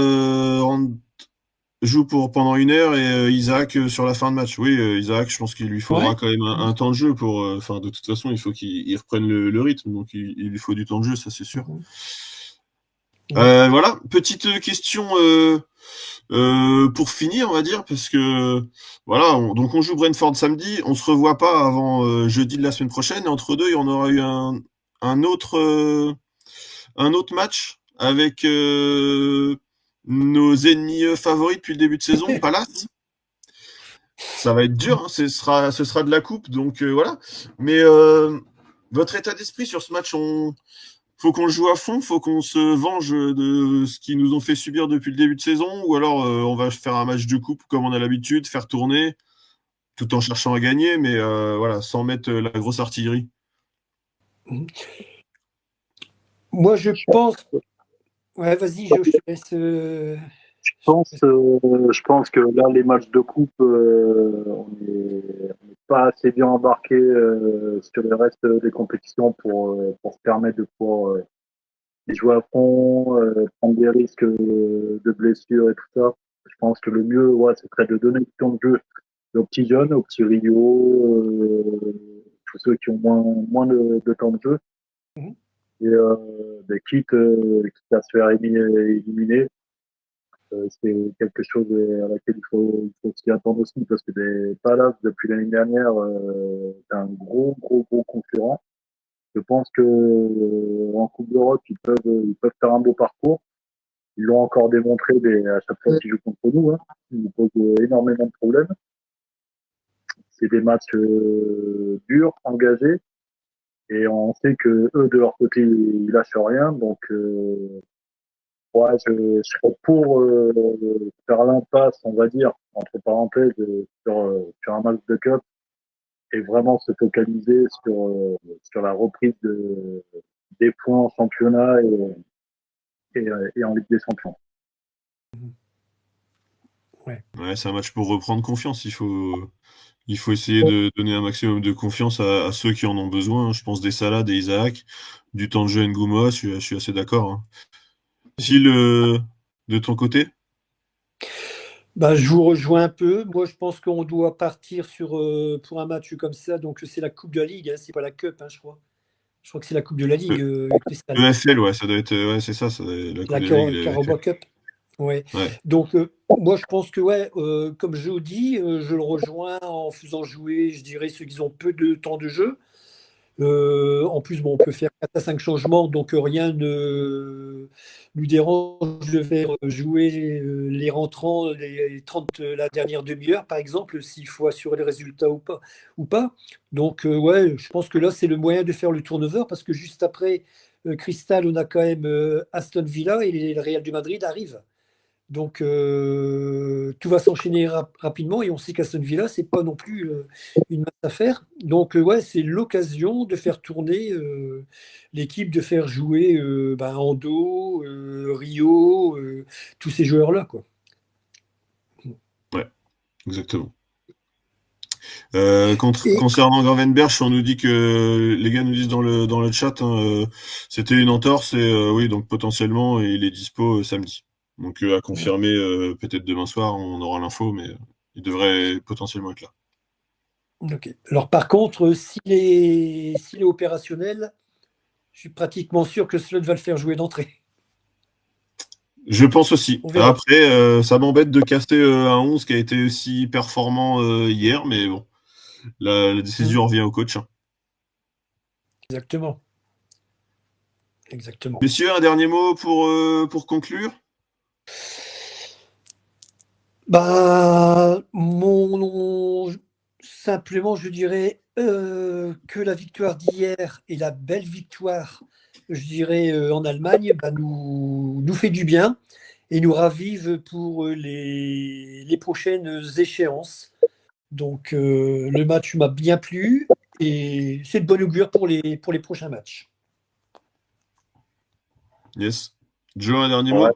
joue pendant 1 heure et Isaac sur la fin de match. Oui, Isaac, je pense qu'il lui faudra Ouais. quand même un temps de jeu pour. Enfin, de toute façon, il faut qu'il reprenne le rythme, donc il lui faut du temps de jeu, ça c'est sûr. Mhm. Ouais. Voilà, petite question pour finir, on va dire, parce que voilà, donc on joue Brentford samedi, on se revoit pas avant jeudi de la semaine prochaine, et entre deux, il y en aura eu un autre un autre match avec nos ennemis favoris depuis le début de saison, Palace. Ça va être dur, hein, ce sera de la coupe, donc voilà. Mais votre état d'esprit sur ce match, faut qu'on le joue à fond, faut qu'on se venge de ce qu'ils nous ont fait subir depuis le début de saison, ou alors on va faire un match de coupe comme on a l'habitude, faire tourner, tout en cherchant à gagner, mais voilà, sans mettre la grosse artillerie. Mhm. Moi, je pense. Ouais, vas-y, je te laisse. Je pense que là, les matchs de coupe, on n'est pas assez bien embarqué sur le reste des compétitions pour se permettre de pouvoir les jouer à fond, prendre des risques de blessures et tout ça. Je pense que le mieux, ouais, ce serait de donner du temps de jeu aux petits jeunes, aux petits Rio, tous ceux qui ont moins de temps de jeu. Mhm. Et quitte à se faire éliminer, c'est quelque chose à laquelle il faut s'y attendre aussi, parce que des Palace, depuis l'année dernière, c'est un gros concurrent. Je pense que en Coupe d'Europe, ils peuvent faire un beau parcours. Ils l'ont encore démontré à chaque fois qu'ils jouent contre nous. Hein. Ils nous posent énormément de problèmes. C'est des matchs durs, engagés, et on sait que eux, de leur côté, ils lâchent rien. Donc, ouais, je serais pour faire l'impasse, on va dire, entre parenthèses, sur un match de cup et vraiment se focaliser sur la reprise des points en championnat et en Ligue des Champions. Ouais. Ouais, c'est un match pour reprendre confiance. Il faut essayer de donner un maximum de confiance à ceux qui en ont besoin. Je pense des Salah, des Isaac, du temps de jeu Ngouma, je suis assez d'accord, hein. Mhm. Si de ton côté? Bah, je vous rejoins un peu. Moi, je pense qu'on doit partir pour un match comme ça. Donc, c'est la Coupe de la Ligue, hein, c'est pas la Cup, hein, je crois. Je crois que c'est la Coupe de la Ligue, Crystal. EFL, ouais, ça doit être, ouais, c'est ça, la Coupe La des Ligues, la EFL. Carabao Cup. Ouais. Ouais. Donc, moi, je pense que, ouais, comme je vous dis, je le rejoins en faisant jouer, je dirais, ceux qui ont peu de temps de jeu. En plus, bon, on peut faire 4 à 5 changements, donc rien ne nous dérange de faire jouer les rentrants les 30, la dernière demi-heure, par exemple, s'il faut assurer les résultats ou pas. Ou pas. Donc, ouais, je pense que là, c'est le moyen de faire le turnover, parce que juste après Crystal, on a quand même Aston Villa et le Real du Madrid arrive. Donc, tout va s'enchaîner rapidement et on sait qu'Aston Villa, c'est pas non plus une mince affaire. Donc, ouais, c'est l'occasion de faire tourner l'équipe, de faire jouer Ando, Rio, tous ces joueurs-là, quoi. Ouais, exactement. Et Concernant Gravenberch, on nous dit que les gars nous disent dans le chat, hein, c'était une entorse et oui, donc potentiellement il est dispo samedi. Donc à confirmer peut-être demain soir, on aura l'info, mais il devrait potentiellement être là. ok. Alors, par contre, s'il est opérationnel, je suis pratiquement sûr que Slot va le faire jouer d'entrée. Je pense aussi. On verra. Après, ça m'embête de casser un 11 qui a été aussi performant hier, mais bon, la Mhm. décision revient au coach, hein. Exactement. Exactement. Messieurs, un dernier mot pour conclure? Bah, simplement, je dirais que la victoire d'hier et la belle victoire, je dirais, en Allemagne, nous fait du bien et nous ravive pour les prochaines échéances. Donc, le match m'a bien plu et c'est de bon augure pour les prochains matchs. Yes. Joe, un dernier Ouais,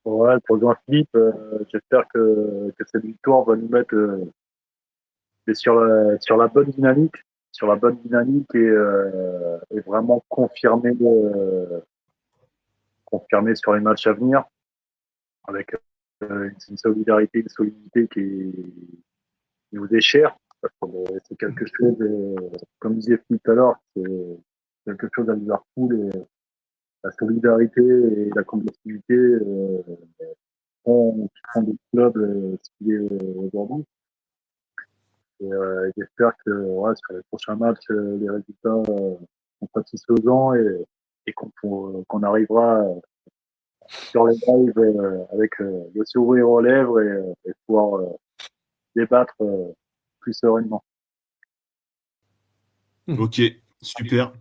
mot? ouais, pour Jean-Philippe, j'espère que cette victoire va nous mettre sur la bonne dynamique, et vraiment confirmer sur les matchs à venir avec une solidarité, une solidité qui nous est chère. Parce que, c'est quelque chose, comme disait Philippe tout à l'heure, c'est quelque chose à Liverpool et la solidarité et la combativité font du club ce qu'il est aujourd'hui. Et j'espère que ouais, sur les prochains matchs, les résultats sont satisfaisants et qu'on arrivera sur les lives avec le sourire aux lèvres et pouvoir débattre plus sereinement. Ok, super.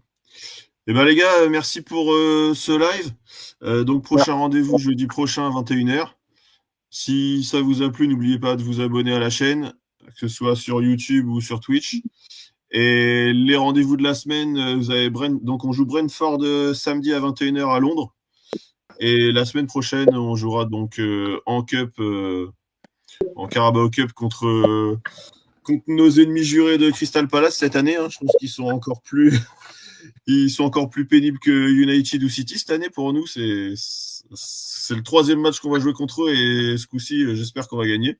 Eh ben les gars, merci pour ce live. Donc Ouais, prochain rendez-vous jeudi prochain à 21h. Si ça vous a plu, n'oubliez pas de vous abonner à la chaîne, que ce soit sur YouTube ou sur Twitch. Et les rendez-vous de la semaine, vous avez donc on joue Brentford samedi à 21h à Londres. Et la semaine prochaine, on jouera donc en Cup, en Carabao Cup contre nos ennemis jurés de Crystal Palace cette année. Hein. Je pense qu'ils sont encore plus ils sont encore plus pénibles que United ou City cette année pour nous. C'est le troisième match qu'on va jouer contre eux et ce coup-ci, j'espère qu'on va gagner.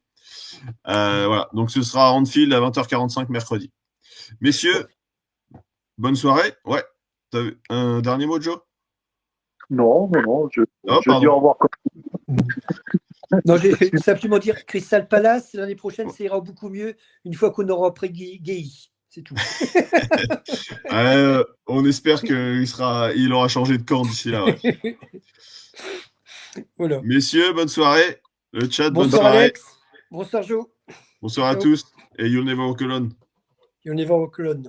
Voilà, donc ce sera à Anfield à 20h45 mercredi. Messieurs, bonne soirée. Ouais, t'as un dernier mot, Joe? non, Oh, je dis pardon. au revoir. Non, j'ai simplement dire Crystal Palace, l'année prochaine, ça ira beaucoup mieux une fois qu'on aura pris Guéhi. C'est tout. On espère il aura changé de camp d'ici là. Ouais. Voilà. Messieurs, bonne soirée. Le chat, bonne Bonsoir soirée. Alex. Bonsoir Joe. Bonsoir à Ciao. tous et You'll Never Walk Alone. Et on y va aux colonnes.